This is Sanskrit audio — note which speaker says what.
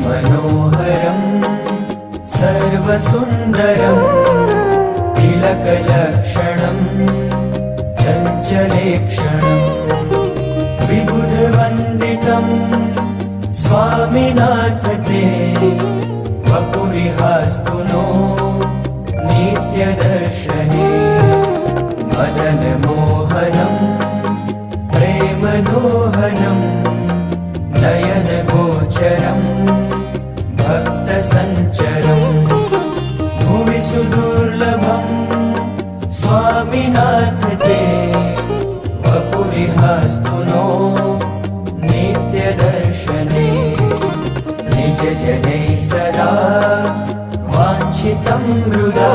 Speaker 1: मनोहरं सर्वसुन्दरं तिलकलक्षणं चञ्चलेक्षणं विबुधवन्दितं स्वामिनाथ ते वपुरिहास्तु नो नित्यदर्शने मदनमोहनं प्रेमदोहनं नयनगोचरं भक्तसञ्चरं भुवि सुदुर्लभं स्वामिनाथ ते वपुरिहास्तु नो नित्यदर्शने निजजनैः सदा वाञ्छितं हृदा